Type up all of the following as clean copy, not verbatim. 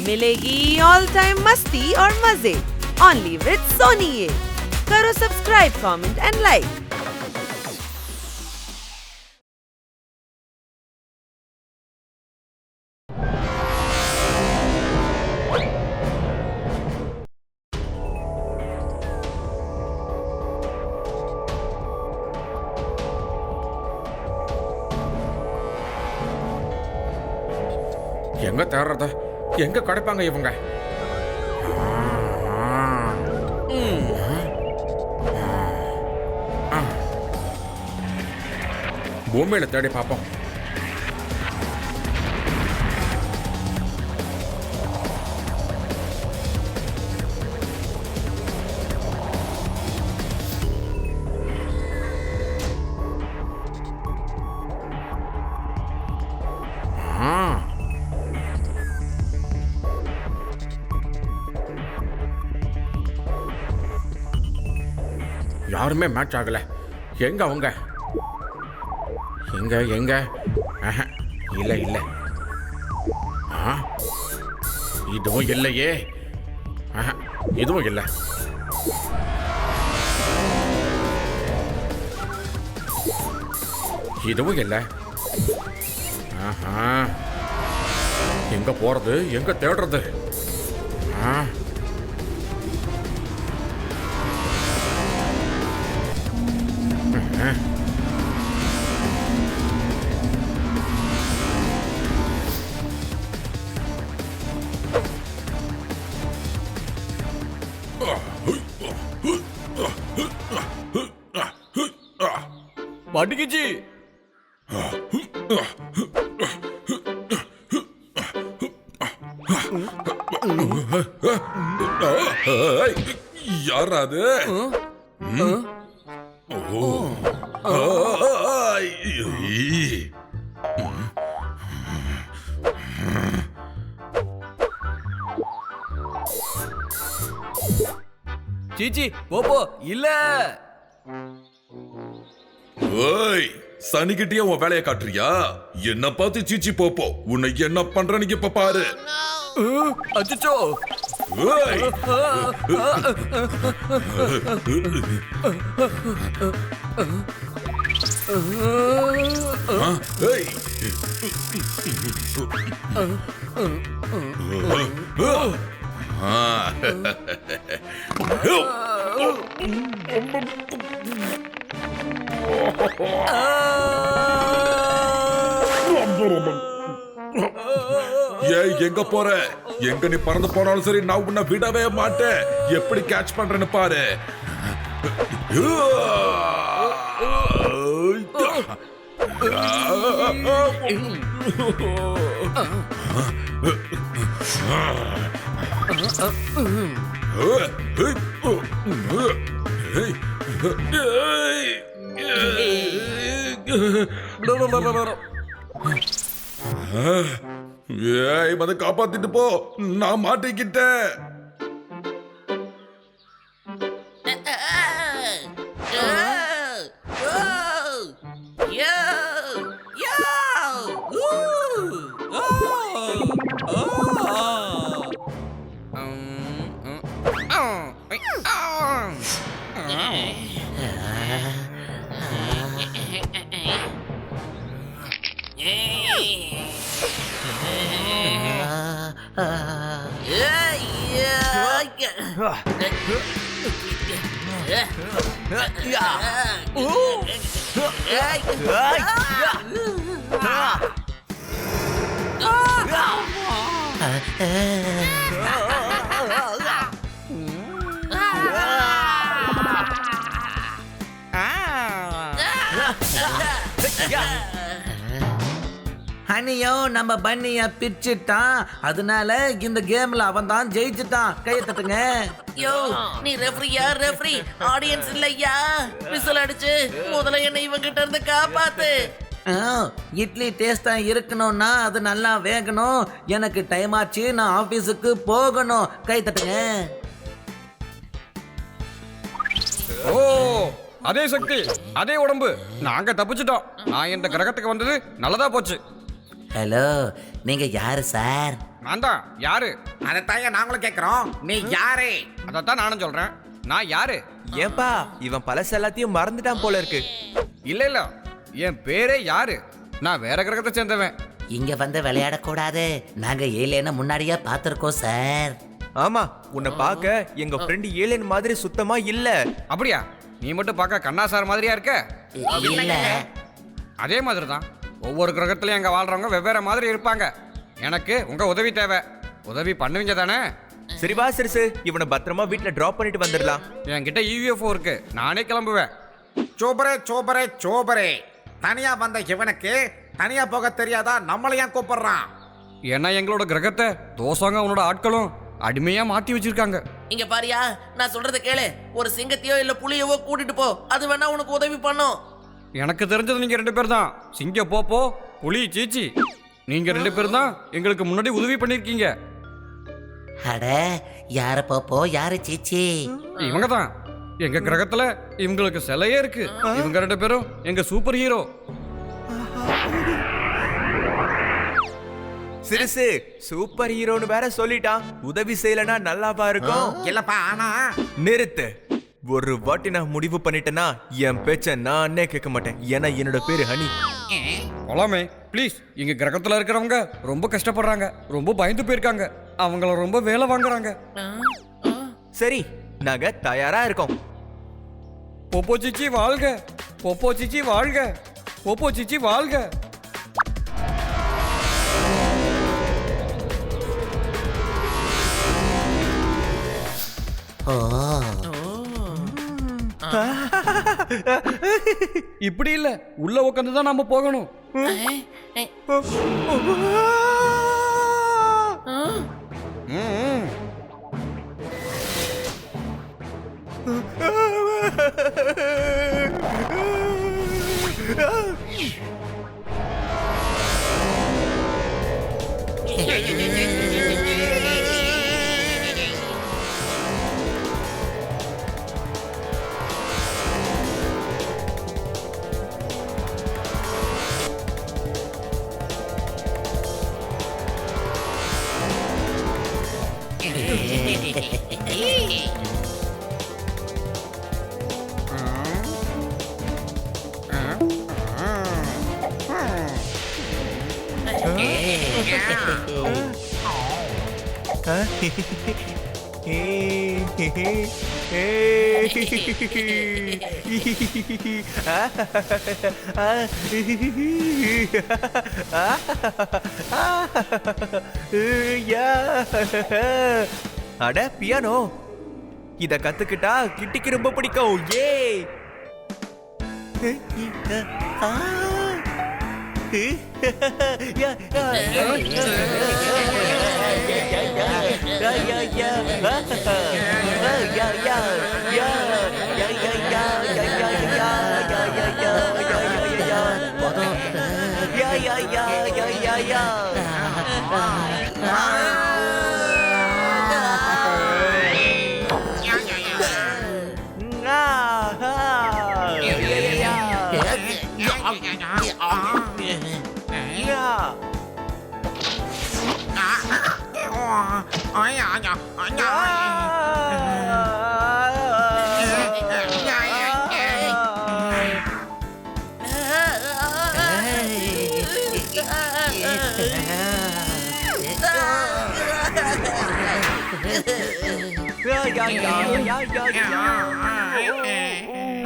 मिलेगी all time मस्ती और मजे ओनली विद सोनी। ये करो सब्सक्राइब, कमेंट एंड लाइक। எங்க தேடுறது? எங்க கிடைப்பாங்க இவங்க? பூமியில தேடி பார்ப்போம். யாருமே மேட்ச் ஆகல. எங்க அவங்க? எங்க எங்க? இல்ல இல்ல, இதுவும் இல்லையே. இதுவும் இல்ல. இதுவும் இல்ல. எங்க போறது? எங்க தேடுறது? மாட்டிக்கிச்சு. யாராது? சீச்சி போப்போ. இல்ல ஓய், சனிக்கிட்டே உன் வேலையை காட்டுறியா? என்ன பார்த்து சீச்சி போப்போ. உன்னை என்ன பண்றேன்னு இப்ப பாரு. அச்சோ. ஓய், ஏய். ஏய், எங்க போற? எங்க நீ பறந்து போனாலும் சரி, நான் உன்னை விடவே மாட்டேன். எப்படி கேட்ச் பண்றேன்னு பாரு. ஏய், மத காப்பாத்திட்டு போ. நான் மாட்டிக்கிட்டேன். ஹனியோ நம்ம பன்னிய பிரிச்சுட்டான். அதனால இந்த கேம்ல அவன் தான் ஜெயிச்சுட்டான். கையை தட்டுங்க. யோ, நீ ரெஃப்ரியா? ரெஃப்ரி ஆடியன்ஸ் இல்லையா? விசில் அடிச்சு முதல்ல என்ன இவங்கிட்ட இருந்து காப்பாத்து. இட்லி டேஸ்டா இருக்கணும்னா அது நல்லா வேகணும். எனக்கு டைம் ஆச்சு, நான் ஆபீஸுக்கு போகணும். கை தட்டுங்க. ஓ, அதே சக்தி, அதே உடம்பு. நாங்க தப்பிச்சிட்டோம். நான் இந்த கிரகத்துக்கு வந்தது நல்லதா போச்சு. ஹலோ, நீங்க யாரு சார்? நான் தான். யாரு? அதைத்தான் நாங்களும் கேக்குறோம், நீ யாரு? அதைத்தான் நானும் சொல்றேன். நான் யாரு? ஏன்பா இவன் பழச எல்லாத்தையும் மறந்துட்டான் போல இருக்கு. இல்ல இல்ல, என் பேரே யாரு? நான் வேற கிரகத்தை சேர்ந்தவன். இங்க வந்து விளையாடக்கூடாது, நாங்க ஏலியனை முன்னாடியே பார்த்திருக்கோம் சார். ஆமா, உன்னை பார்க்க எங்க ஃப்ரெண்ட் ஏலியன் மாதிரி சுத்தமா இல்ல. அப்படியா? நீ மட்டும் பார்க்க கண்ணா சார் மாதிரியா இருக்க. இல்ல, அதே மாதிரி தான் ஒவ்வொரு கிரகத்திலையும் அங்கே வாழ்றவங்க வெவ்வேறு மாதிரி இருப்பாங்க. எனக்கு உங்க உதவி தேவை. உதவி பண்ணுவீங்க தானே? சரி வா சிறுசு, இவனை பத்திரமா வீட்டுல டிராப் பண்ணிட்டு வந்துடலாம். என்கிட்ட UFO இருக்கு, நானே கிளம்புவேன். சோபரே சோபரே சோபரே, தனியா வந்த இவனுக்கு தனியா போக தெரியாதா? நம்மள ஏன் கூப்பிடுறான்? ஏன்னா எங்களோட கிரகத்தை தோசங்க உன்னோட ஆட்களும் அடிமையா மாத்தி வச்சிருக்காங்க. இங்க பாரியா, நான் சொல்றத கேளு. ஒரு சிங்கத்தையோ இல்ல புலியவோ கூட்டிட்டு போ, அது வேணா உனக்கு உதவி பண்ணும். எனக்கு தெரிஞ்சது நீங்க 2 பேர் தான். சிங்க போப்போ, புலி சீச்சி. நீங்க 2 பேர் தான் எங்களுக்கு முன்னாடி உதவி பண்ணிருக்கீங்க. அட யாரு போப்போ யாரு சீச்சி? இவங்க தான் எங்க கிரகத்துல இவங்களுக்கு சிலையே இருக்கு. இவங்க 2 பேரும் எங்க சூப்பர் ஹீரோ. சிறுசு சூப்பர் ஹீரோன்னு வேற சொல்லிட்டான். உதவி செய்யலனா நல்லாவா இருக்கும்? இல்லப்பா, ஆனா நிறுத்து. ஒரு வாட்டி நான் முடிவு பண்ணிட்டேன்னா என் பேச்ச நானே கேட்க மாட்டேன். ஏன்னா என்னோட பேரு ஹனி. போலாமே ப்ளீஸ். எங்க கிரகத்துல இருக்கிறவங்க ரொம்ப கஷ்டப்படுறாங்க, ரொம்ப பயந்து போயிருக்காங்க. அவங்கள ரொம்ப வேலை வாங்குறாங்க. சரி, நாங்க தயாரா இருக்கோம். போப்போ சிச்சி வாழ்க, போப்போ சிச்சி வாழ்க, போப்போ சிச்சி வாழ்க. ஓ, இப்படி இல்ல, உள்ள உட்காந்து தான் நாம போகணும். ம். அட பியானோ, இத கத்துக்கிட்டா கிட்டிக்கு ரொம்ப பிடிக்கும். ஏ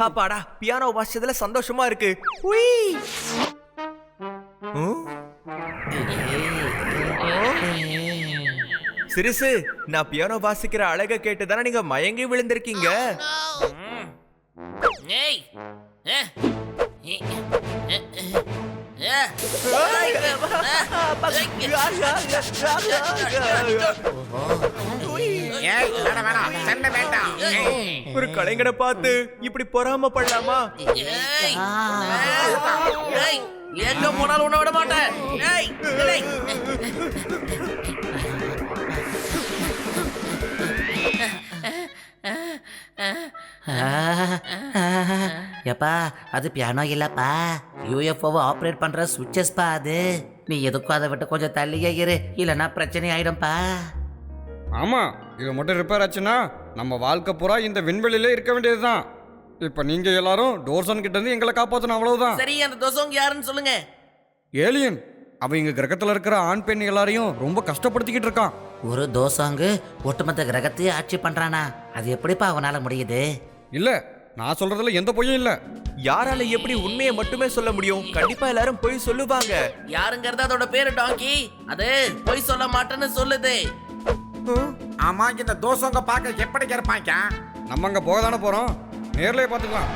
அப்பாடா, பியானோ வாசிச்சதுல சந்தோஷமா இருக்கு. சிறுசு, நான் பியானோ வாசிக்கிற அழக கேட்டுதானே நீங்க மயங்கி விழுந்திருக்கீங்க. ஏய், ஒரு கலைஞனை பார்த்து இப்படி பொறாமப்படலாமா? எங்க போனாலும் உன்னை விட மாட்டேன். எப்பா அது பியானோ இல்லப்பா, யூஎஃப்ஓவை ஆப்ரேட் பண்ற சுவிட்சஸ் பா அது. நீ எதுக்கும் அதை விட்டு கொஞ்சம் தள்ளியே இரு, இல்லைன்னா பிரச்சனை ஆயிடும்பா. ஆமாம், இது மட்டும் ரிப்பேர் ஆச்சுன்னா நம்ம வாழ்க்கை பூரா இந்த விண்வெளியிலே இருக்க வேண்டியதுதான். இப்போ நீங்கள் எல்லாரும் டோர்சன் கிட்ட இருந்து எங்களை காப்பாற்றணும், அவ்வளவுதான். சரி, அந்த தோசங்க யாருன்னு சொல்லுங்க. ஏலியன் அவன் இங்க கிரகத்தில் இருக்கிற ஆண் பெண் எல்லாரையும் ரொம்ப கஷ்டப்படுத்திக்கிட்டு இருக்கான். ஒரு தோசாங்கு ஒட்டுமொத்த கிரகத்தையே ஆட்சி பண்றானா? அது எப்படிப்பா அவனால முடியுது? இல்ல, நான் சொல்றதுல எந்த பொய்யும் இல்ல. யாரால எப்படி உண்மையை மட்டுமே சொல்ல முடியும்? கண்டிப்பா எல்லாரும் போய் சொல்லுவாங்க. யாருங்கிறது அதோட பேரு டாங்கி. அது போய் சொல்ல மாட்டேன்னு சொல்லுது. ஆமா, இந்த தோசங்க பார்க்க எப்படி இருப்பாங்க? நம்ம அங்க போக தானே போறோம், நேர்லயே பார்த்துக்கலாம்.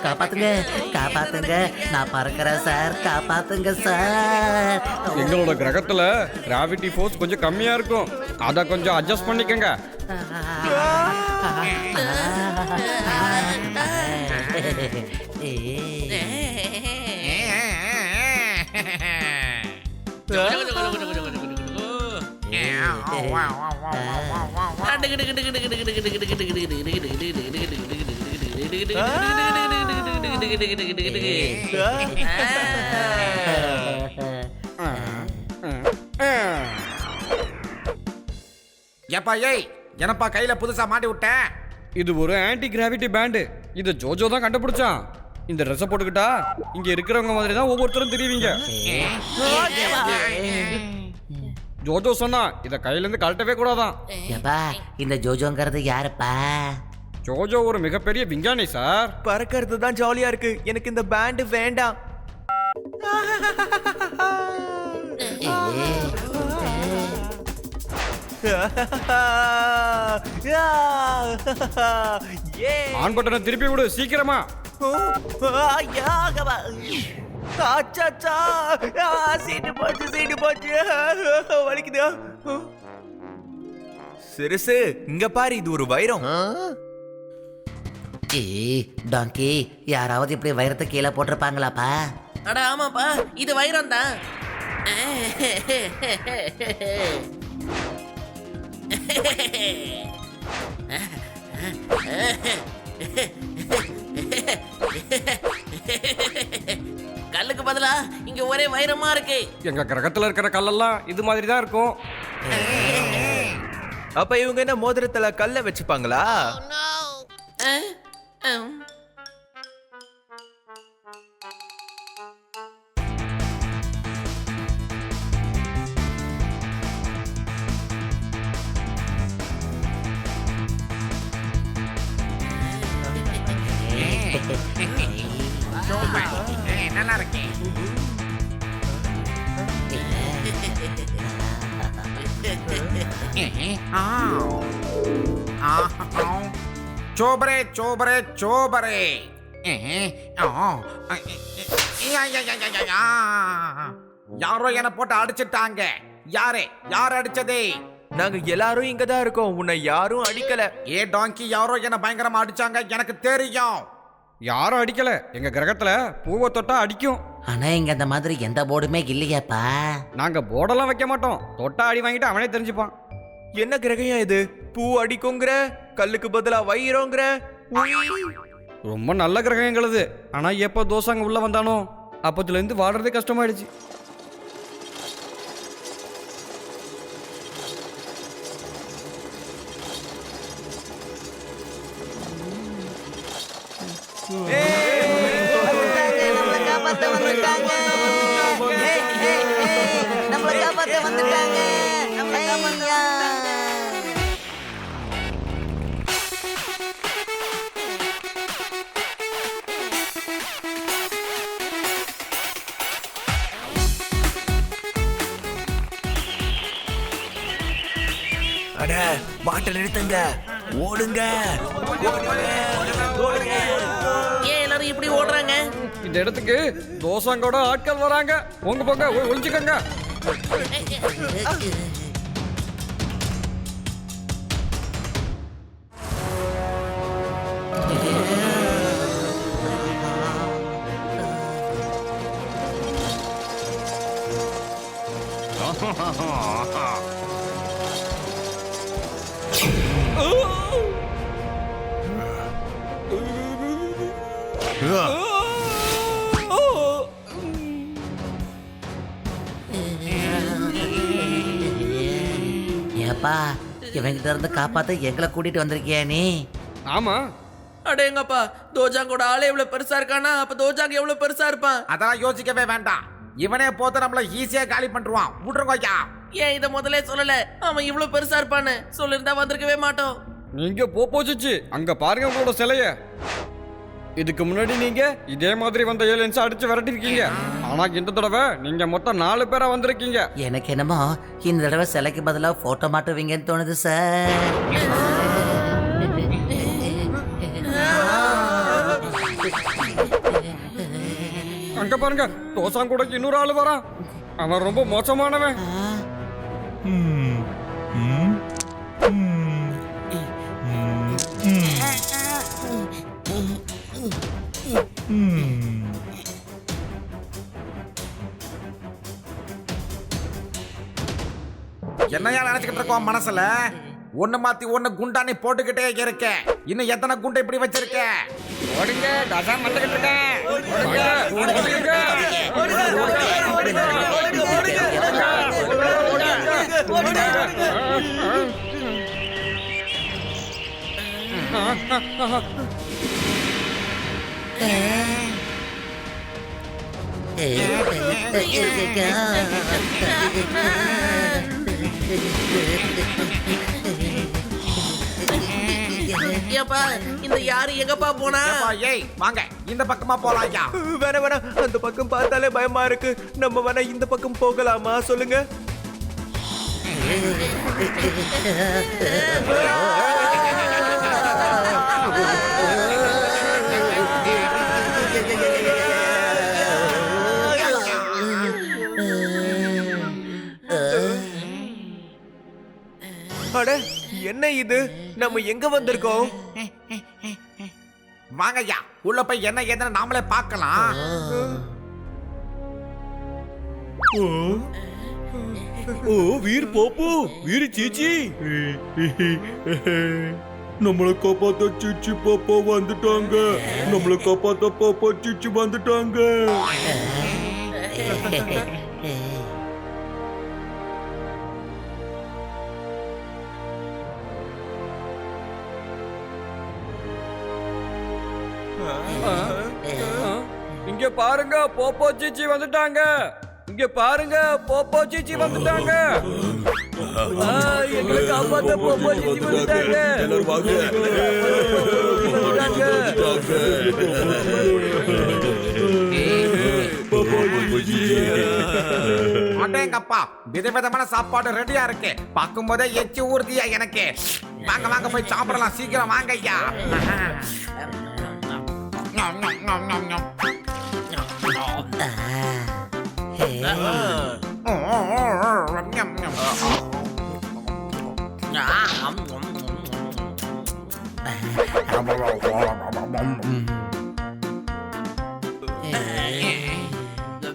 காப்பாத்துங்க, காப்பாத்துங்க, நான் பறக்கிறேன் சார், காப்பாத்துங்க சார். எங்களோட கிரகத்துல கிராவிட்டி ஃபோர்ஸ் கொஞ்சம் கம்மியா இருக்கும், அத கொஞ்சம் அட்ஜஸ்ட் பண்ணிக்கங்க. ஏப்பா ஏய், என்னப்பா கையில புதுசா மாட்டி விட்டேன்? இது ஒரு ஆன்டி கிராவிட்டி பேண்டு. இதை ஜோஜோ தான் கண்டுபிடிச்சான். இந்த ட்ரெஸ்ஸை போட்டுக்கிட்டா இங்க இருக்கிறவங்க மாதிரி தான் ஒவ்வொருத்தரும் தெரியுவீங்க. ஜோஜோ சொன்னா இதை கையில இருந்து கழட்டவே கூடாதான். ஏப்பா, இந்த ஜோஜோங்கிறது யாருப்பா? ஜோஜோ ஒரு மிகப்பெரிய விஞ்ஞானி சார். பறக்கிறது தான் ஜாலியா இருக்கு, எனக்கு இந்த பேண்ட் வேண்டாம். ஆன் பட்டனை திருப்பி விடு சீக்கிரமா. சீட்டு போச்சு, சீட்டு போச்சு, வலிக்குது. சிறுசு, இங்க பாரு, இது ஒரு வைரம். டாங்கி, யாராவது இப்படி வைரத்தை கீழே போட்டிருப்பாங்களாப்பா? அட ஆமாப்பா, இது வைரம் தான். கல்லுக்கு பதிலா இங்க ஒரே வைரமா இருக்கு. எங்க கிரகத்துல இருக்கிற கல்லெல்லாம் இது மாதிரி தான் இருக்கும். அப்ப இவங்க என்ன மோதிரத்துல கல்ல வச்சுப்பாங்களா? நல்லா இருக்கே. சோபரே சோபரே சோபரே. யாரோ என்ன போட்டு அடிச்சிட்டாங்க. யாரு யார் அடிச்சதே? நாங்க எல்லாரும் இங்க தான் இருக்கோம், உன்னை யாரும் அடிக்கல. ஏ டாங்கி, யாரோ என்ன பயங்கரமா அடிச்சாங்க, எனக்கு தெரியும். யாரும் அடிக்கல. எங்க கிரகத்துல பூவை தொட்டா அடிக்கும். ஆனா இங்க அந்த மாதிரி எந்த போர்டுமே இல்லையாப்பா. நாங்க போர்டெல்லாம் வைக்க மாட்டோம், தொட்டா அடி வாங்கிட்டு அவனே தெரிஞ்சுப்பான். என்ன கிரகம் இது? பூ அடிக்குங்கிற, கல்லுக்கு பதிலா வைரோங்கிற. ரொம்ப நல்ல கிரகம் எங்களுது. ஆனா எப்போ தோசாங்க உள்ள வந்தானோ அப்பத்துல இருந்து வாடுறதே கஷ்டமாயிடுச்சு. அட பாட்டை நிறுத்துங்க, ஓடுங்க. ஏன் எல்லாரும் இப்படி ஓடுறாங்க? இந்த இடத்துக்கு தோசங்கோட ஆட்கள் வராங்க. உங்க போங்க, ஒளிச்சுக்கோங்க. ஏப்பா இவங்கிட்ட இருந்து காப்பாத்த எங்களை கூட்டிட்டு வந்திருக்கியா நீ? ஆமா, அடேங்கப்பா, தோஜாங்கோட ஆளே இவ்வளவு பெருசா இருக்கானா, அப்ப தோஜாங்க எவ்வளவு பெருசா இருப்பான்? அதெல்லாம் யோசிக்கவே வேண்டாம். இவனே போத்து நம்மள ஈஸியா காலி பண்ணிடுவான். விட்டுருங்க ஐயா. ஏன் இத முதல்ல சொல்லல? அவன் இவ்வளவு பெருசா இருப்பான்னு சொல்லிருந்தா வந்திருக்கவே மாட்டோம். நீங்க போச்சிச்சு அங்க பாருங்க உங்களோட சிலைய. இதுக்கு முன்னாடி நீங்க இதே மாதிரி வந்த ஏலியன்ஸ் அடிச்சு விரட்டிருக்கீங்க. ஆனா இந்த தடவை நீங்க மொத்தம் 4 பேரா வந்திருக்கீங்க. எனக்கு என்னமோ இந்த தடவை சிலைக்கு பதிலா போட்டோ மாட்டுவீங்கன்னு தோணுது சார். அங்க பாருங்க, தோசாங்கூடக்கு இன்னொரு ஆளு வரான். அவன் ரொம்ப மோசமானவன். என்னையா நினைச்சுக்கிட்டு இருக்கோம் மனசுல? ஒண்ணு மாத்தி ஒண்ணு குண்டானி போட்டுக்கிட்டே இருக்க. இன்னும் எத்தனை குண்டை இப்படி வச்சிருக்க? ஓடுங்க, தசா மண்டகிட்டு இருக்கேன். ஓடுங்க, ஓடுங்க. ஏப்பா, இந்த யாரு எங்கப்பா போனா? ஏப்பா, ஏய் வாங்க இந்த பக்கமா போலாம் ஐயா. வேணாம், அந்த பக்கம் பார்த்தாலே பயமா இருக்கு. நம்ம வேணா இந்த பக்கம் போகலாமா? சொல்லுங்க. அட, என்ன இது? நம்ம எங்க வந்திருக்கோம்? வாங்க ஐயா, உள்ள போய் என்ன ஏதுன்னு நாமளே பார்க்கலாம். ஓ வீர் பாப்பு, வீர் சீச்சி, நம்மளை காப்பாத்த சீச்சி பாப்பா வந்துட்டாங்க. நம்மளை காப்பாத்த பாப்பா சீச்சி வந்துட்டாங்க. இங்க பாருங்க, போப்போ சீச்சி வந்துட்டாங்க. இங்க பாருங்க, போப்போ சீச்சி வந்துட்டாங்க. எங்களை காப்பாத்த போப்போ சீச்சி வந்துட்டாங்க. அடேங்கப்பா, விதவிதமான சாப்பாடு ரெடியா இருக்கு. பார்க்கும் போதே எச்சி ஊர்தியா எனக்கு. வாங்க வாங்க போய் சாப்பிடலாம். சீக்கிரம் வாங்க ஐயா.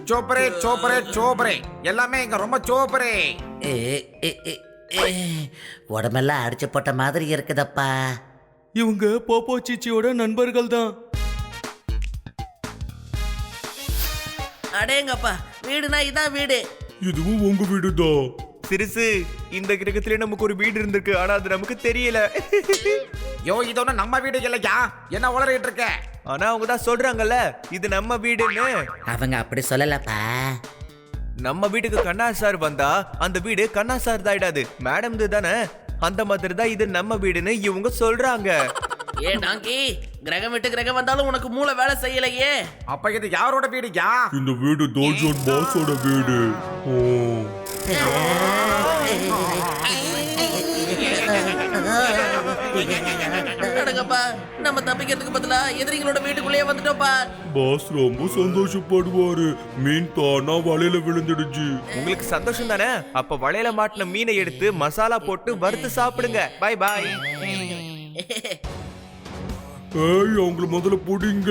சோப்பரே சோப்பரே சோப்பரே, எல்லாமே இங்க ரொம்ப சோப்பரே. உடம்பெல்லாம் அடிச்சு போட்ட மாதிரி இருக்குதப்பா. இவங்க போப்போ சீச்சியோட நண்பர்கள் தான். அடேங்கப்பா, வீடுனா இதான் வீடு. இதுவும் உங்க வீடுதான். சிறுசு, இந்த கிரகத்திலே நமக்கு ஒரு வீடு இருந்திருக்கு, ஆனா அது நமக்கு தெரியல. யோ, இது ஒண்ணு நம்ம வீடு இல்லையா? என்ன உளறிட்டு இருக்க? ஆனா அவங்க தான் சொல்றாங்கல்ல இது நம்ம வீடுன்னு. அவங்க அப்படி சொல்லலப்பா. நம்ம வீட்டுக்கு கண்ணா சார் வந்தா அந்த வீடு கண்ணா சார் தான் ஆயிடாது, மேடம் தானே. அந்த மாதிரி தான் இது நம்ம வீடுன்னு இவங்க சொல்றாங்க. ஏ டாங்கி, கிரகம் விட்டு கிரகம் வந்தாலும் உனக்கு மூளை வேலை செய்யலையே. அப்ப இது யாரோட வீடுயா? இந்த வீடு தோல்ஜோன் பாஸோட வீடு. ஓ அடங்கப்பா, நம்ம தப்பிக்கிறதுக்கு பதிலா எதிரிகளோட வீட்டுக்குள்ளேயே வந்துட்டோம்ப்பா. பாஸ் ரொம்ப சந்தோஷப்படுவாரு. மீன் தானா வலையில விழுந்துடுச்சு. உங்களுக்கு சந்தோஷம் தானே? அப்ப வலையில மாட்டின மீனை எடுத்து மசாலா போட்டு வறுத்து சாப்பிடுங்க. Bye bye. ஏய், அவங்கள முதல்ல புடிங்க.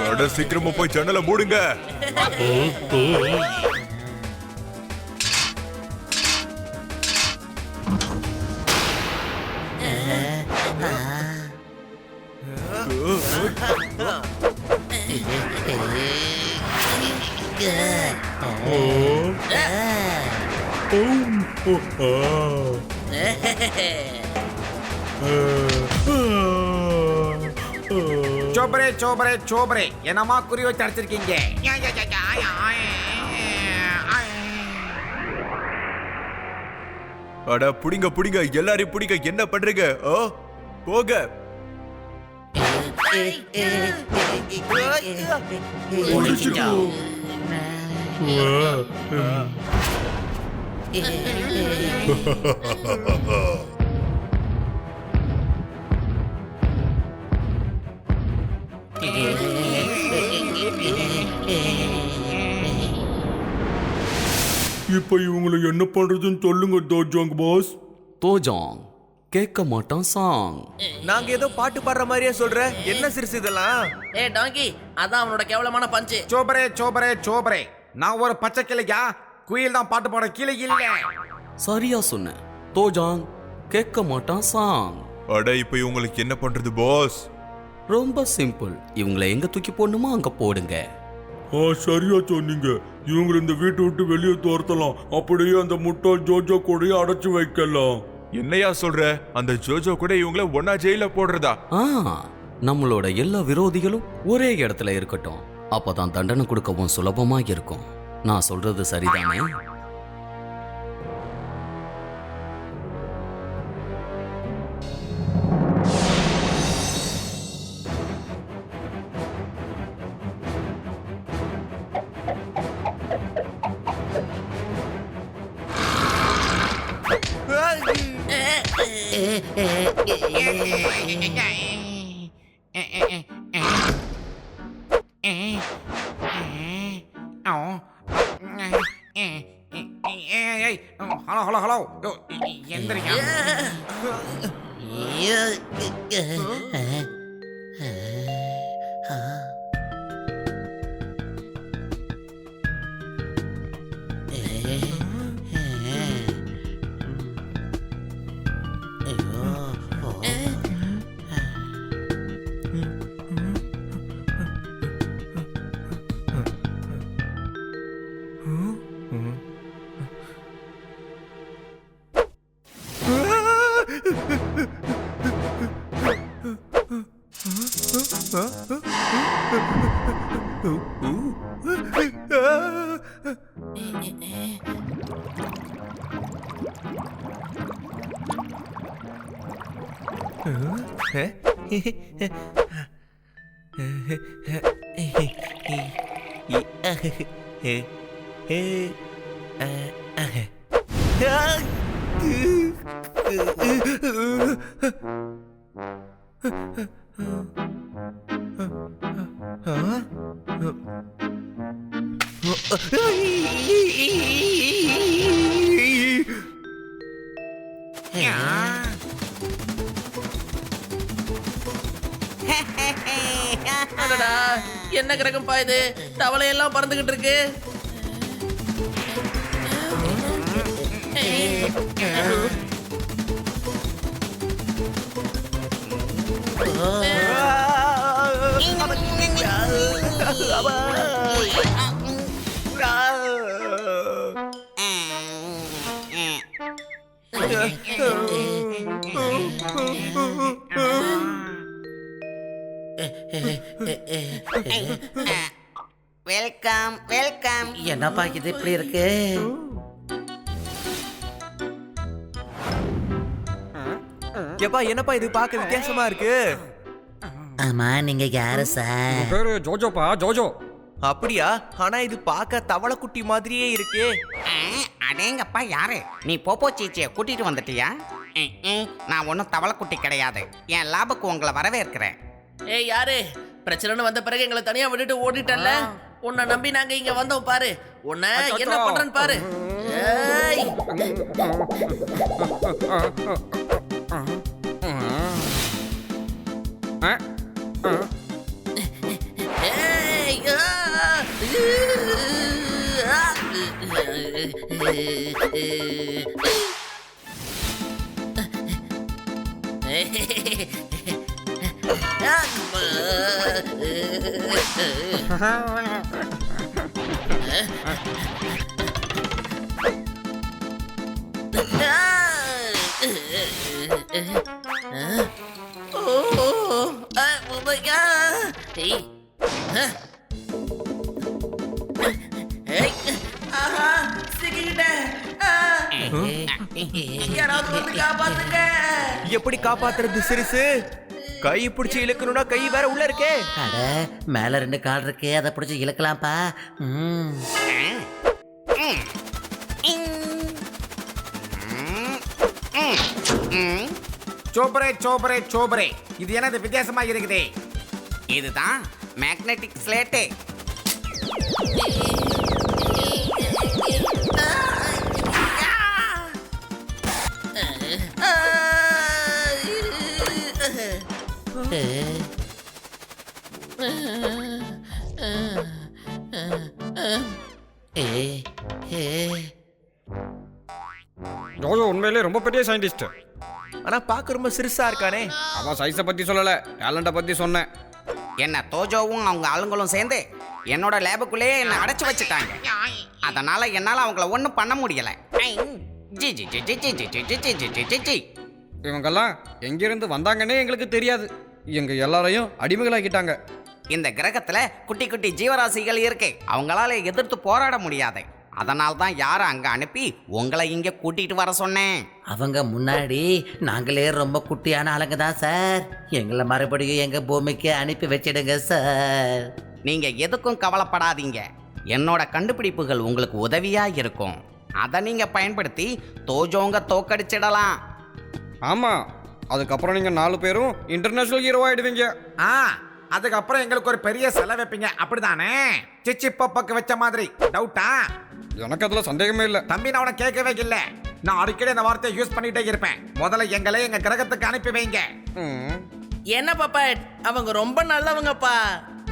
அட சீக்கிரமா போய் ஜன்னலை மூடுங்க. சோபரே சோபரே சோபரே, என்னமா குறி வச்சு அடிச்சிருக்கீங்க? அட புடிங்க புடிங்க, எல்லாரையும் புடிங்க. என்ன பண்றீங்க? ஓ போக. இப்ப இவங்களை என்ன பண்றதுன்னு சொல்லுங்க தோஜாங் பாஸ். தோஜாங் கேட்க மாட்டான் சாங். நாங்க ஏதோ பாட்டு பாடுற மாதிரியே சொல்ற. என்ன சிரிச்சு இதெல்லாம்? டாங்கி, அதான் அவனோட கேவலமான பஞ்சு. சோபரே சோபரே சோபரே, நான் ஒரு பச்சை கிளையா? குயில் தான் பாட்டு பாட கீழே இல்ல. சரியா சொன்ன. தோஜாங் கேட்க மாட்டான் சாங். அட இப்ப இவங்களுக்கு என்ன பண்றது பாஸ்? ரொம்ப சிம்பிள். இவங்களை எங்க தூக்கி போடணுமோ அங்க போடுங்க. சரியா சொன்னீங்க. இவங்களை இந்த வீட்டை விட்டு வெளியே துரத்தலாம். அப்படியே அந்த முட்டாள் ஜோஜோ கூடயே அடைச்சு வைக்கலாம். என்னையா சொல்ற? அந்த ஜோஜோ கூட இவங்கள ஒன்னா ஜெயில போடுறதா? நம்மளோட எல்லா விரோதிகளும் ஒரே இடத்துல இருக்கட்டும். அப்பதான் தண்டனை கொடுக்கவும் சுலபமா இருக்கும். நான் சொல்றது சரிதானே? ஹலோ ஹலோ ஹலோ, எந்திரிங்க. என்ன கிரகம் பாயுது? தவளை எல்லாம் பறந்துகிட்டு இருக்கு. Welcome welcome. என்னப்பா இது இப்படி இருக்கு? எப்பா என்னப்பா இது பார்க்க வித்தியாசமா இருக்கு? ஆமா, நீங்க யாரு சார்? பேரு ஜோஜோப்பா, ஜோஜோ. அப்படியா? ஆனா இது பார்க்க தவளைக்குட்டி மாதிரியே இருக்கே. அடேங்கப்பா, யாரு நீ? போப்போ சீச்சியை கூட்டிட்டு வந்துட்டியா? நான் ஒன்றும் தவளைக்குட்டி கிடையாது. என் லாபுக்கு உங்களை வரவேற்கிறேன். ஏய், யாரு? பிரச்சனைன்னு வந்த பிறகு எங்களை தனியா விட்டுட்டு ஓடிட்டல்ல. உன்னை நம்பி நாங்க இங்க வந்தோம் பாரு. உன்னை என்ன பண்றேன்னு பாரு. ஏய், ஏய், யாராவது வந்து காப்பாத்துங்க. எப்படி காப்பாத்துறது சிறுசு? கை பிடிச்சி இழுக்கணும்னா கை வேற உள்ள இருக்கே. அட, மேல 2 கால் இருக்கே, அதை பிடிச்சி இழுக்கலாம்ப்பா. சோபரே சோபரே சோபரே, இது என்னது வித்தியாசமா இருக்குதே? இதுதான் மேக்னெட்டிக் ஸ்லேட்டு. ஜோஜோ உண்மையிலே ரொம்ப பெரிய சயின்டிஸ்ட். ஆனா பார்க்க ரொம்ப சிறுசா இருக்கானே. அவன் சைஸை பத்தி சொல்லல, டேலண்ட பத்தி சொன்னேன். என்ன தோஜோவும் அவங்க ஆளுங்களும் சேர்ந்து என்னோட லேபுக்குள்ளேயே என்னை அடைச்சு வச்சுட்டாங்க. அதனால என்னால அவங்கள ஒன்றும் பண்ண முடியல. G G G G G G G G G G G G. இவங்கெல்லாம் எங்கிருந்து வந்தாங்கன்னே எங்களுக்கு தெரியாது. எங்க எல்லாரையும் அடிமைகளாக்கிட்டாங்க. இந்த கிரகத்துல குட்டி குட்டி ஜீவராசிகள் இருக்கு. அவங்களால எதிர்த்து போராட முடியாது. அதனால தான் யாரை அங்க அனுப்பி உங்களை இங்க கூட்டிட்டு வர சொன்னேன். அவங்க முன்னாடி நாங்களே ரொம்ப குட்டியான ஆளுங்க தான் சார். எங்களை மறுபடியும் எங்க பூமிக்கு அனுப்பி வச்சிடுங்க சார். நீங்க எதுக்கும் கவலைப்படாதீங்க. என்னோட கண்டுபிடிப்புகள் உங்களுக்கு உதவியா இருக்கும். அதை நீங்க பயன்படுத்தி தோஜோங்க தோக்கடிச்சிடலாம். ஆமா, அதுக்கப்புறம் நீங்க 4 பேரும் இன்டர்நேஷனல் ஹீரோ ஆயிடுவீங்க. அதுக்கப்புறம் எங்களுக்கு ஒரு பெரிய செலவு வைப்பீங்க, அப்படிதானே? சிச்சி பப்பக்கு வச்ச மாதிரி. டவுட்டா? எனக்கு அதுல சந்தேகமே இல்ல. தம்பி, நான் அவனை கேட்கவே இல்லை. நான் அடிக்கடி இந்த வார்த்தையை யூஸ் பண்ணிட்டே இருப்பேன். முதல்ல எங்களை எங்க கிரகத்துக்கு அனுப்பி வைங்க. என்ன பாப்பா, அவங்க ரொம்ப நல்லவங்கப்பா.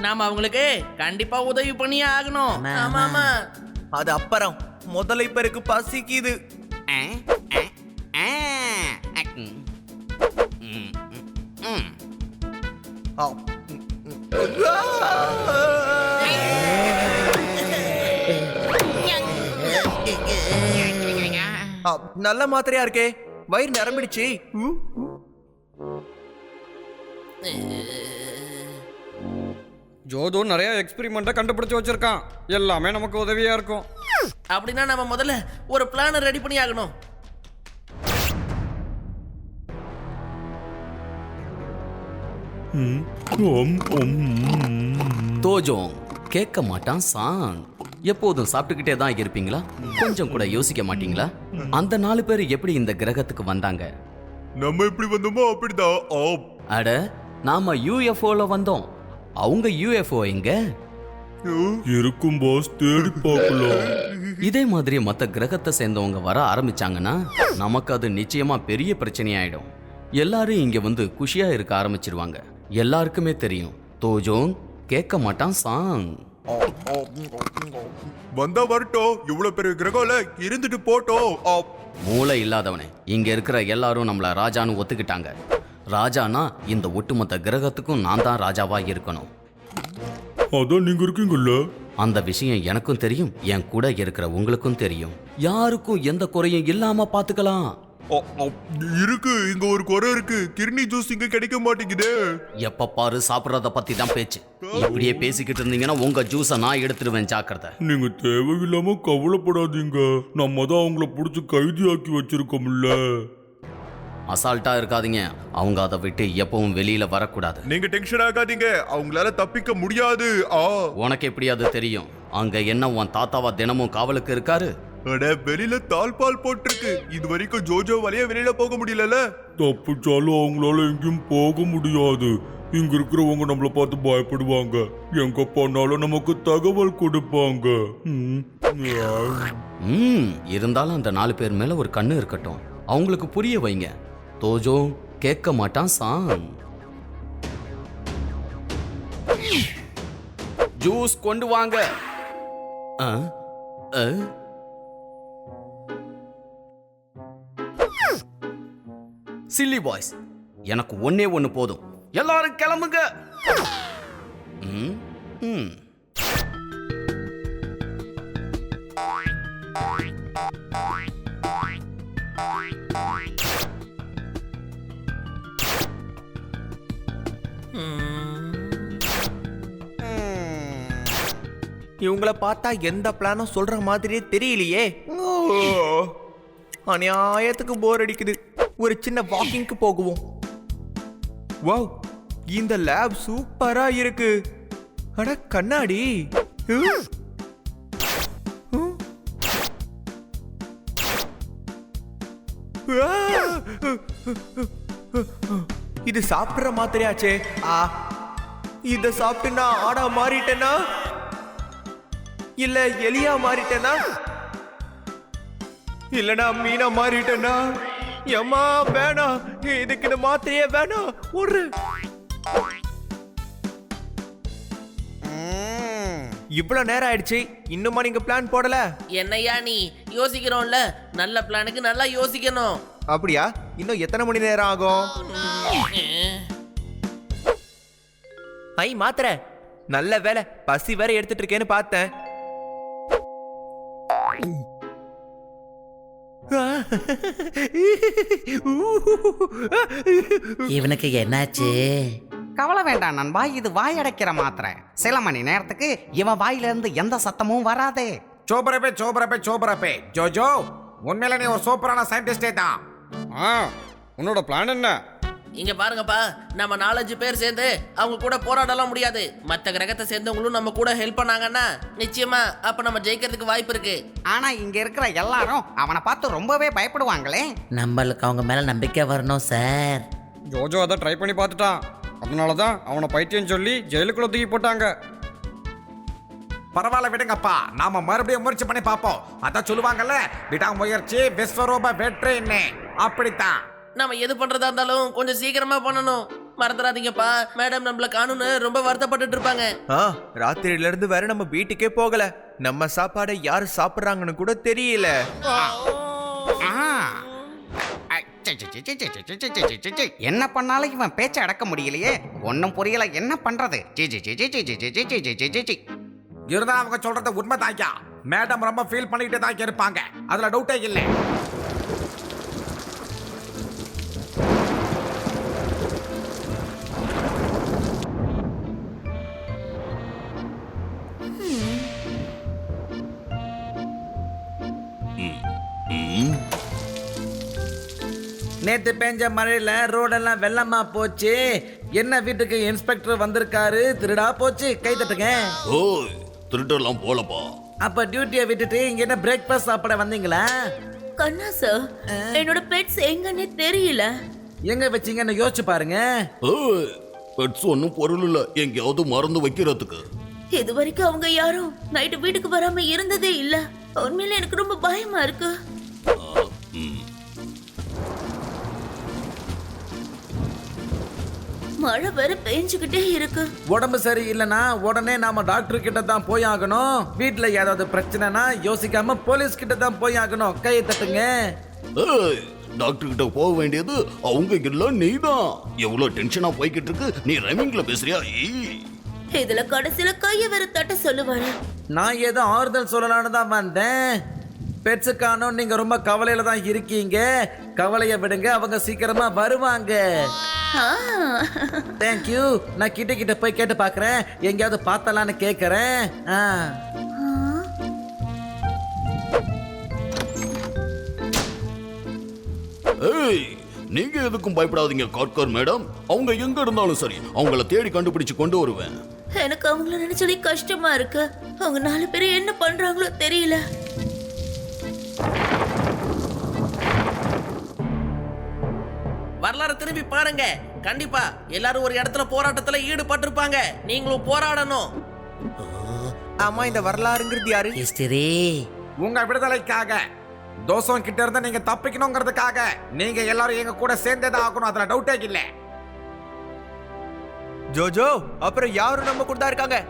நாம அவங்களுக்கு கண்டிப்பா உதவி பண்ணியே ஆகணும். ஆமா ஆமா. அது அப்புறம் முதல்ல இப்ப இருக்கு பசிக்குது. நல்ல மாத்திரையா இருக்கே, வயிறு நிரம்பிடுச்சு. ஜோதோ நிறைய எக்ஸ்பெரிமெண்ட்டை கண்டுபிடிச்சு வச்சிருக்கான். எல்லாமே நமக்கு உதவியா இருக்கும். அப்படின்னா நம்ம முதல்ல ஒரு பிளான் ரெடி பண்ணி ஆகணும். தோஜோங் கேட்க மாட்டான் சாங். எப்போதும் சாப்பிட்டுக்கிட்டே தான் இருப்பீங்களா? கொஞ்சம் கூட யோசிக்க மாட்டீங்களா? அந்த 4 பேர் எப்படி இந்த கிரகத்துக்கு வந்தாங்க? நம்ம எப்படி வந்தோமோ அப்படிதான். அட, நாம யூஎஃப்ஓல வந்தோம். அவங்க யூஎஃப்ஓ எங்க இருக்கும் பாஸ், தேடி பார்க்கலாம். இதே மாதிரி மற்ற கிரகத்தை சேர்ந்தவங்க வர ஆரம்பிச்சாங்கன்னா நமக்கு அது நிச்சயமா பெரிய பிரச்சனையாயிடும். எல்லாரும் இங்க வந்து குஷியா இருக்க ஆரம்பிச்சிருவாங்க. எல்லாருக்குமே தெரியும் தோஜோங் கேட்க மாட்டான் சாங். வந்தா வரட்டும், இவ்வளவு பெரிய கிரகம்ல இருந்துட்டு போட்டோம். மூளை இல்லாதவனே, இங்க இருக்கிற எல்லாரும் நம்மள ராஜான்னு ஒத்துக்கிட்டாங்க. ராஜானா இந்த ஒட்டுமொத்த கிரகத்துக்கும் நான் தான் ராஜாவா இருக்கணும். அதான் நீங்க இருக்கீங்கல்ல. அந்த விஷயம் எனக்கும் தெரியும், என் கூட இருக்கிற உங்களுக்கும் தெரியும். யாருக்கும் எந்த குறையும் இல்லாம பாத்துக்கலாம். இருக்கு, இங்க ஒரு குறை இருக்கு. கிர்னி ஜூஸ் இங்க கிடைக்க மாட்டேங்குது. எப்ப பாரு சாப்பிட்றத பத்தி தான் பேச்சு. இப்படியே பேசிக்கிட்டு இருந்தீங்கன்னா உங்க ஜூஸை நான் எடுத்துருவேன், ஜாக்கிரதை. நீங்க தேவையில்லாம கவலைப்படாதீங்க. நம்ம தான் அவங்கள புடிச்சு கைதியாக்கி வச்சிருக்கோம்ல. அசால்ட்டா இருக்காதீங்க. அவங்க அதை விட்டு எப்பவும் வெளியில வரக்கூடாது. நீங்க டென்ஷன் ஆகாதீங்க, அவங்களால தப்பிக்க முடியாது. உனக்கு எப்படி அது தெரியும்? அங்க என்ன உன் தாத்தாவா தினமும் காவலுக்கு இருக்காரு? அட, வெளியில தாழ்பால் போட்டிருக்கு. இது வரைக்கும் ஜோஜோ வழியா வெளியில போக முடியல. தப்பிச்சாலும் அவங்களால எங்கேயும் போக முடியாது. இங்க இருக்கிறவங்க நம்மள பார்த்து பயப்படுவாங்க. எங்க போனாலும் நமக்கு தகவல் கொடுப்பாங்க. இருந்தாலும் அந்த 4 பேர் மேல ஒரு கண்ணு இருக்கட்டும். அவங்களுக்கு புரிய வைங்க. தோஜோ கேட்க மாட்டான் சாங். ஜூஸ் கொண்டு வாங்க. சில்லி பாய்ஸ், எனக்கு ஒன்னே ஒன்னு போதும். எல்லாரும் கிளம்புங்க. இவங்கள பார்த்தா எந்த பிளானும் சொல்ற மாதிரியே தெரியலையே. அநியாயத்துக்கு போர் அடிக்குது. ஒரு சின்ன வாக்கிங்க்கு போகுவோம். வாவ், இந்த லேப் சூப்பரா இருக்கு. அட, கண்ணாடி. இது சாப்பிடுற மாத்திரையாச்சே. இத சாப்பிட்டு நான் ஆடா மாறிட்டேனா இல்ல எலியா மாறிட்டேனா இல்லனா மீனா மாறிட்டேனா? எம்மா வேணாம், இதுக்கு இந்த மாத்திரையே வேணாம். ஒரு இவ்வளவு நேரம் ஆயிடுச்சு, இன்னுமா நீங்க பிளான் போடல? என்னையா நீ யோசிக்கிறோம்ல, நல்ல பிளானுக்கு நல்லா யோசிக்கணும். அப்படியா? இன்னும் எத்தனை மணி நேரம் ஆகும்? ஐ, மாத்திரை நல்ல வேலை. பசி வேற எடுத்துட்டு இருக்கேன்னு பார்த்தேன். இவனுக்கு என்னாச்சு? கவலை வேண்டாம் நண்பா, இது வாய் அடைக்கிற மாத்திரை. சில மணி நேரத்துக்கு இவன் வாயில இருந்து எந்த சத்தமும் வராதே. சோபரப்பே ஜோஜோ, உண்மையில நீ ஒரு சூப்பரான சயின்டிஸ்டே தான். உன்னோட பிளான் என்ன? இங்க பாருங்கப்பா, நம்ம 4-5 பேர் சேர்ந்து அவங்க கூட போராடலாம் முடியாது. மற்ற கிரகத்தை சேர்ந்தவங்களும் நம்ம கூட ஹெல்ப் பண்ணாங்கன்னா நிச்சயமா அப்ப நம்ம ஜெயிக்கிறதுக்கு வாய்ப்பு இருக்கு. ஆனா இங்க இருக்கிற எல்லாரும் அவனை பார்த்து ரொம்பவே பயப்படுவாங்களே. நம்மளுக்கு அவங்க மேல நம்பிக்கை வரணும் சார். ஜோஜோ அதை ட்ரை பண்ணி பார்த்துட்டான். அதனாலதான் அவனை பைத்தியம் சொல்லி ஜெயிலுக்குள்ள தூக்கி போட்டாங்க. பரவாயில்ல விடுங்கப்பா, நாம மறுபடியும் முயற்சி பண்ணி பார்ப்போம். அதான் சொல்லுவாங்கல்ல, விடாமுயற்சி விஸ்வரூப வெற்றின்னு. அப்படித்தான் நம்ம எது பண்றதா இருந்தாலும் கொஞ்சம் சீக்கிரமா பண்ணணும். மறந்துடாதீங்கப்பா, மேடம் நம்மள காணும்னு ரொம்ப வருத்தப்பட்டு இருப்பாங்க. ராத்திரியில இருந்து வேற நம்ம வீட்டுக்கே போகல. நம்ம சாப்பாடை யாரு சாப்பிடுறாங்கன்னு கூட தெரியல. என்ன பண்ணாலும் இவன் பேச்ச அடக்க முடியலையே. ஒன்னும் புரியல, என்ன பண்றது? இருந்தா அவங்க சொல்றது உண்மை தாய்க்கா. மேடம் ரொம்ப ஃபீல் பண்ணிட்டு தான் இருப்பாங்க, அதுல டவுட்டே இல்லை. நேத்து பெஞ்ச மழையில ரோடெல்லாம் வெள்ளமா போச்சு. என்ன வீட்டுக்கு இன்ஸ்பெக்டர் வந்திருக்காரு, திருடா போச்சு. கை தட்டுங்க. ஓய், திருடெல்லாம் போலப்பா. அப்ப டியூட்டியை விட்டுட்டு இங்க என்ன பிரேக்ஃபாஸ்ட் சாப்பிட வந்தீங்களா? கண்ணா சார், என்னோட பெட்ஸ் எங்கன்னு தெரியல. எங்க வச்சீங்கன்னு யோசிச்சு பாருங்க. ஓய், பெட்ஸ் ஒன்னும் பொருள் இல்ல, எங்கேயாவது மறந்து வைக்கிறதுக்கு. இது வரைக்கும் அவங்க யாரும் நைட்டு வீட்டுக்கு வராம இருந்ததே இல்ல. உண்மையில எனக்கு ரொம்ப பயமா இருக்கு. மழை வேற பெஞ்சுக்கிட்டே இருக்கு. உடம்பு சரி இல்லைன்னா உடனே நாம டாக்டர் கிட்ட தான் போய் ஆகணும். வீட்டுல ஏதாவது பிரச்சனைனா யோசிக்காம போலீஸ் கிட்ட தான் போய் ஆகணும். கையை தட்டுங்க. டாக்டர் கிட்ட போக வேண்டியது அவங்க இல்ல, நீதான். எவ்வளவு டென்ஷனா போய்கிட்டு இருக்கு, நீ ரைமிங்ல பேசுறியா? இதுல கடைசியில கைய வேற தட்ட சொல்லுவாரு. நான் ஏதோ ஆறுதல் சொல்லலான்னு தான் வந்தேன். பெட்ஸுக்கானும் நீங்க ரொம்ப கவலையில தான் இருக்கீங்க. கவலையை விடுங்க, அவங்க சீக்கிரமா வருவாங்க. ஆ, தேங்க்யூ. நான் கிட்ட போய் கேட்டு பார்க்கறேன், எங்கேயாவது பார்த்தலான்னு கேட்கறேன். ஏய், நீங்க எதுக்கும் பயப்படாதீங்க காட்கர் மேடம். அவங்க எங்க இருந்தாலும் சரி, அவங்கள தேடி கண்டுபிடிச்சு கொண்டு வருவேன். எனக்கு அவங்கள நினைச்சாலே கஷ்டமா இருக்கு. அவங்க 4 பேரும் என்ன பண்றாங்களோ தெரியல. வரலாறு திரும்பி பாருங்க. கண்டிப்பா எல்லாரும் ஒரு இடத்துல போராட்டத்துல ஈடுபட்டிருப்பாங்க. நீங்களும் போராடணும். ஆமா, இந்த வரலாறுங்கிறது யாரு? ஹிஸ்டரி. உங்க விடுதலைக்காக, தோசம் கிட்ட இருந்து நீங்க தப்பிக்கணுங்கிறதுக்காக நீங்க எல்லாரும் எங்க கூட சேர்ந்தேதான் ஆகணும், அதுல டவுட்டே இல்ல. ஜோஜோ, அப்புறம் யாரும் நம்ம கூட தான் இருக்காங்க.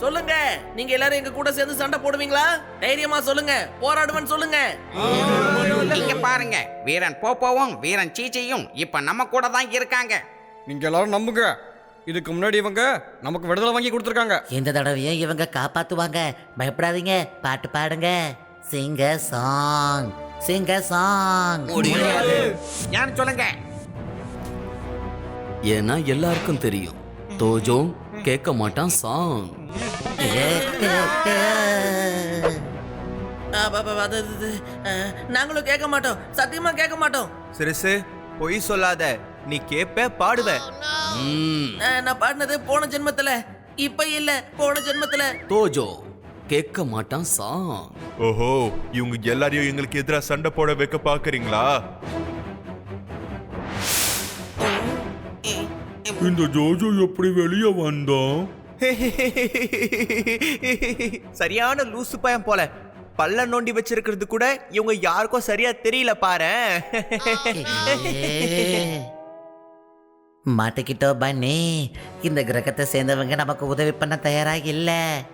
சொல்லுங்க, நீங்க எல்லாரும் எங்க கூட சேர்ந்து சண்டை போடுவீங்களா? தைரியமா சொல்லுங்க, போராடுவேன்னு சொல்லுங்க. இங்க பாருங்க, வீரன் போப்போவும் வீரன் சீச்சியும் இப்ப நம்ம கூட தான் இருக்காங்க. நீங்க எல்லாரும் நம்புங்க. இதுக்கு முன்னாடி இவங்க நமக்கு விடுதலை வாங்கி கொடுத்துருக்காங்க. இந்த தடவையும் இவங்க காப்பாத்துவாங்க. பயப்படாதீங்க, பாட்டு பாடுங்க. சிங்க சாங், சிங்க சாங். ஏன்னு சொல்லுங்க. ஏன்னா எல்லாருக்கும் தெரியும், தோஜோங் கேட்க மாட்டான் சாங். நாங்களும் கேட்க மாட்டோம், சத்தியமா கேட்க மாட்டோம். சிறுசு, பொய் சொல்லாத. நீ கேப்ப பாடுவ. நான் பாடினது போன ஜென்மத்துல, இப்ப இல்ல, போன ஜென்மத்துல. தோஜோ கேட்க மாட்டான் சாங். ஓஹோ, இவங்க எல்லாரையும் எங்களுக்கு எதிராக சண்டை போட வைக்க பாக்குறீங்களா? இந்த ஜோஜோ எப்படி வெளியே வந்தான்? சரியான லூசு பையன் போல. பல்ல நோண்டி வச்சிருக்கிறது கூட இவங்க யாருக்கும் சரியா தெரியல பாரு. மாட்டிக்கிட்டோ பண்ணி. இந்த கிரகத்தை சேர்ந்தவங்க நமக்கு உதவி பண்ண தயாரா இல்ல.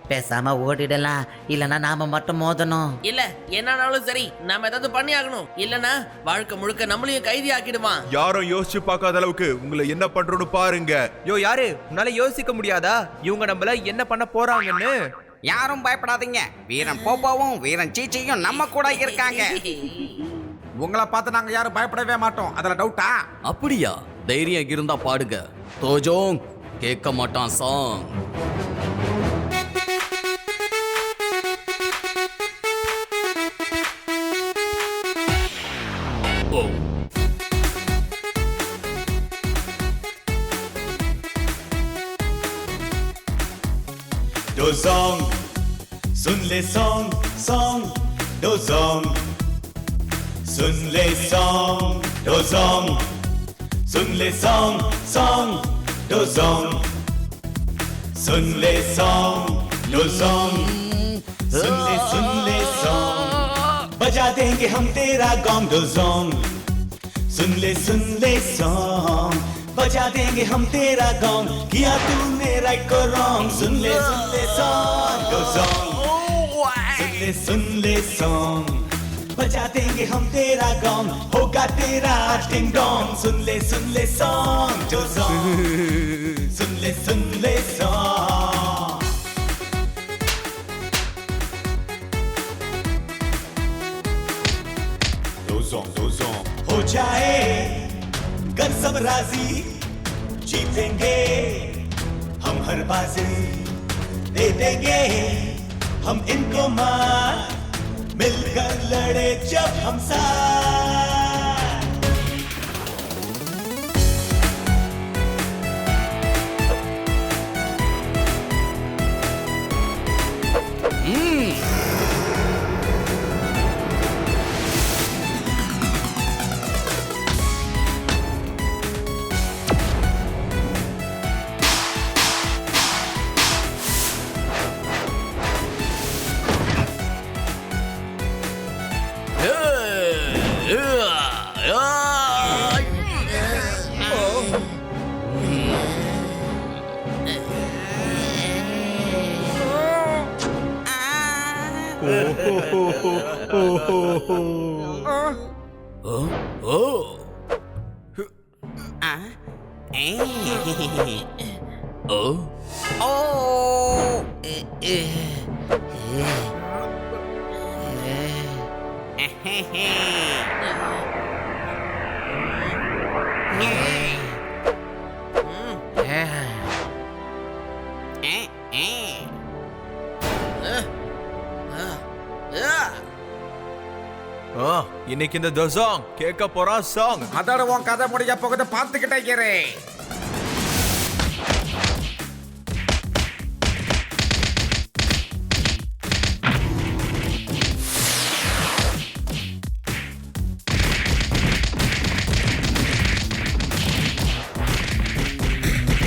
பேசாம ஓடிடலாம், இல்லனா நாம மட்டும் மோதணும். இல்ல, என்னன்னாலும் சரி, நாம ஏதாவது பண்ணி ஆகணும். இல்லனா வாழ்க்கை முழுக்க நம்மளையும் கைதி ஆக்கிடுவான். யாரும் யோசிச்சு பார்க்காத அளவுக்கு உங்களை என்ன பண்றோம்னு பாருங்க. யோ யாரு, உன்னால யோசிக்க முடியாதா இவங்க நம்மள என்ன பண்ண போறாங்கன்னு? யாரும் பயப்படாதீங்க, வீரன் போப்போவும் வீரன் சீச்சியும் நம்ம கூட இருக்காங்க. உங்களை பார்த்து நாங்க யாரும் பயப்படவே மாட்டோம், அதுல டவுட்டா? அப்படியா? தைரியம் இருந்தா பாடுங்க. தோஜோங் கேட்க மாட்டான் சாங். ஓ, डोज़ोंग सुन ले सॉन्ग सॉन्ग डोज़ोंग सुन ले सॉन्ग डोज़ोंग सुन ले सॉन्ग सॉन्ग डोज़ोंग सुन ले सॉन्ग डोज़ोंग सुन ले सॉन्ग बजा देंगे हम तेरा गॉन्ग डोज़ोंग सुन ले सॉन्ग बजा देंगे हम तेरा गॉन्ग किया तूने राइट को रॉन्ग सुन ले सॉन्ग डोज़ोंग सुन ले सॉन्ग बजा देंगे हम तेरा गॉन्ग होगा तेरा टिंग डोंग सुन ले सॉन्ग डोज़ोंग सुन ले सॉन्ग डोज़ोंग हो जाए कर सब राजी जीतेंगे हम हर बाजी दे देंगे हम इनको मार मिलकर लड़े जब हम साथ இன்னைக்கு இந்த தசாங் கேட்க போறான் சாங். அதோட உன் கதை முடிய போகுது, பார்த்துக்கிட்டே இரு.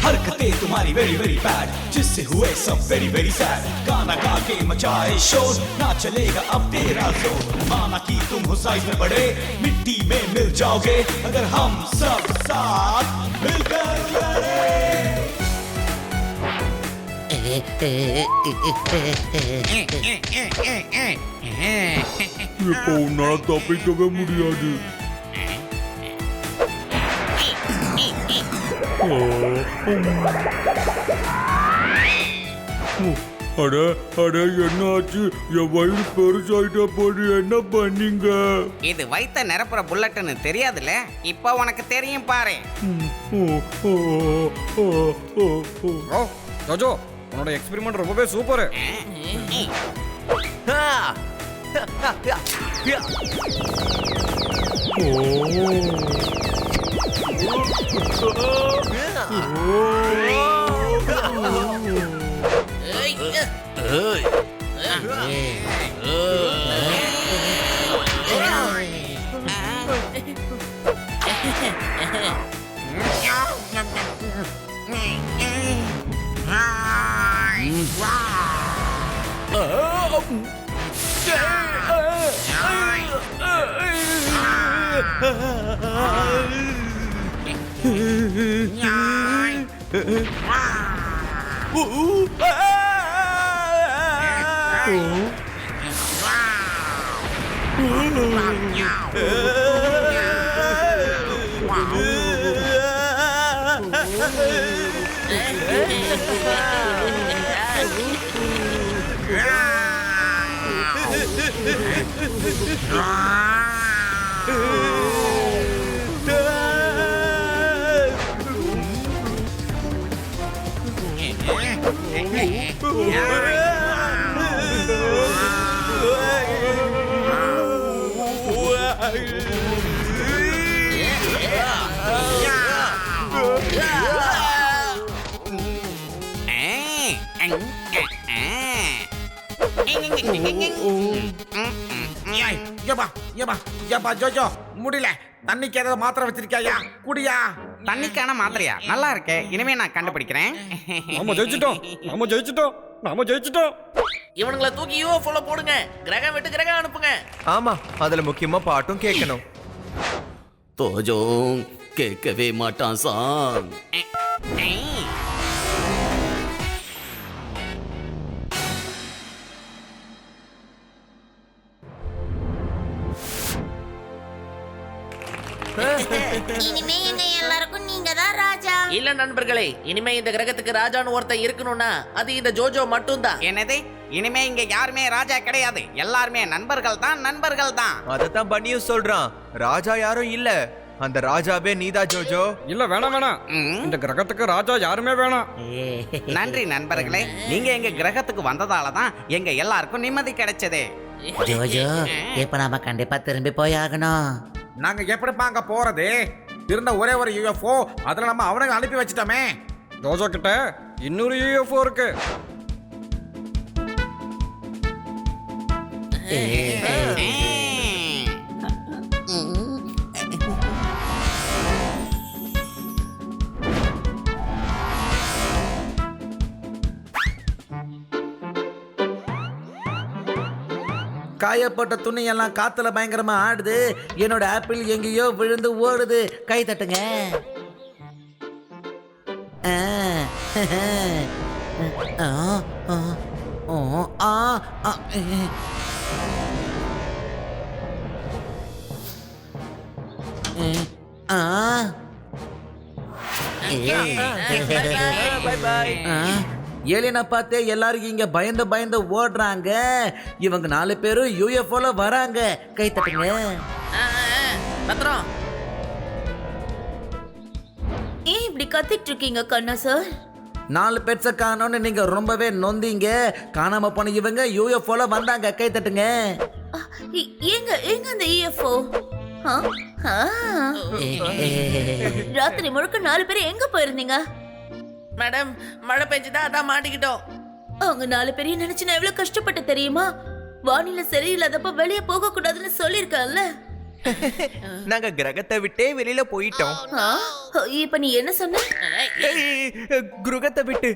हरकतें तुम्हारी वेरी वेरी बैड, जिससे हुए सब वेरी वेरी सैड. गाना गा के मचाए शोर, ना चलेगा अब तेरा जोर. माना कि तुम हो साइज में बड़े, मिट्टी में मिल जाओगे अगर हम सब साथ मिलकर लड़े. இப்போ உன்னால தப்பிக்கவே முடியாது. அட அட என்ன ஆச்சு? என் வயிறு பெருசாயிட்ட போது என்ன பண்ணீங்க? இது வைத்த நிரப்புற புல்லட்னு தெரியாதுல்ல, இப்போ உனக்கு தெரியும் பாரு. ஓ ஜோஜோ, உன்னோட எக்ஸ்பெரிமெண்ட் ரொம்பவே சூப்பர். ஜோஜோ முடியல. தண்ணிக்கு ஏதாவது மாத்திரை வச்சிருக்கியா? குடியா. தண்ணிக்கான மாத்திரையா? நல்லா இருக்கு, இனிமே நான் கண்டுபிடிக்கிறேன். நாம ஜெயிச்சிட்டோம், நாம ஜெயிச்சிட்டோம், நாம ஜெயிச்சிட்டோம். இவனுங்களை தூக்கி யூஎஃப்ஓல போடுங்க, கிரகம் விட்டு கிரகம் அனுப்புங்க. ஆமா, அதுல முக்கியமா பாட்டும் கேட்கணும். தோஜோங் கேட்கவே மாட்டான் சாங். இனிமே எங்க எல்லாருக்கும் நீங்க தான் ராஜா. இல்ல நண்பர்களே, இனிமே இந்த கிரகத்துக்கு ராஜான்னு ஒருத்தன் இருக்கணும்னா அது இந்த ஜோஜோ மட்டும்தான். என்னது? இனிமே இங்க யாருமே ராஜா கிடையாது, எல்லாருமே நண்பர்கள் தான், நண்பர்கள் தான். அதத்தான் பண்ணியும் சொல்றான். ராஜா யாரும் இல்ல, அந்த ராஜாவே நீதா ஜோஜோ. இல்ல வேணாம் வேணாம், இந்த கிரகத்துக்கு ராஜா யாருமே வேணாம். நன்றி நண்பர்களே, நீங்க எங்க கிரகத்துக்கு வந்ததால தான் எங்க எல்லாருக்கும் நிம்மதி கிடைச்சது. ஜோஜோ, இப்ப நாம கண்டிப்பா திரும்பி போய் ஆகணும். நாங்க எப்படிப்பா அங்க போறது? இருந்த ஒரே ஒரு யூஎஃப்ஓ, அதுல நம்ம அவனுக்கு அனுப்பி வச்சிட்டோமே. ஜோஜோ கிட்ட இன்னொரு யூஎஃப்ஓ இருக்கு. காயப்பட்ட துணி எல்லாம் காத்துல பயங்கரமா ஆடுது. என்னோட ஆப்பிள் எங்கேயோ விழுந்து ஓடுது. கை தட்டுங்க. ஏலியனை பார்த்தே எல்லாரும் இங்க பயந்து பயந்து ஓடுறாங்க. இவங்க 4 பேரும் யூஎஃப்ஓல வராங்க. கை தட்டுங்க. பத்திரம். ஏன் இப்படி கத்திட்டு இருக்கீங்க கண்ணா சார்? 4 பெட்ஸை காணோன்னு நீங்க ரொம்பவே நொந்தீங்க. காணாம போன இவங்க யூஎஃப்ஓல வந்தாங்க. கை தட்டுங்க. எங்க எங்க அந்த EFO? ராத்திரி முழுக்க 4 பேர் எங்க போயிருந்தீங்க? மேடம் மழை பெஞ்சுதான் அதான் மாட்டிக்கிட்டோம். அவங்க 4 பேரையும் நினைச்சு நான் எவ்வளவு கஷ்டப்பட்டு தெரியுமா? வானிலை சரியில்லாதப்ப வெளியே போக கூடாதுன்னு சொல்லிருக்கல. நாங்க கிரகத்தை விட்டே வெளியில போயிட்டோம். இப்ப நீ என்ன சொன்ன? கிரகத்தை விட்டு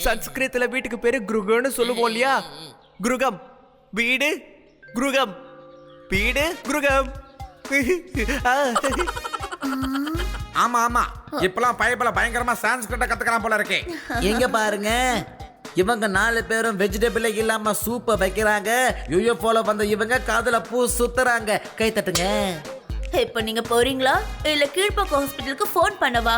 சன்ஸ்கிருத்துல வீட்டுக்கு பேரு கிருகம்னு சொல்லுவோம் இல்லையா? கிருகம் வீடு, கிருகம் வீடு, கிருகம். ஆமா ஆமா இப்பெல்லாம் பைபிள பயங்கரமா சான்ஸ்கிரிட்ட கத்துக்கலாம் போல இருக்கே. எங்க பாருங்க, இவங்க 4 பேரும் வெஜிடபிள் இல்லாம சூப்பை வைக்கிறாங்க. யூஎஃப்ஓல வந்த இவங்க காதுல பூ சுத்துறாங்க. கை தட்டுங்க. இப்ப நீங்க போறீங்களா இல்ல கீழ்பக்கம் ஹாஸ்பிடலுக்கு ஃபோன் பண்ணவா?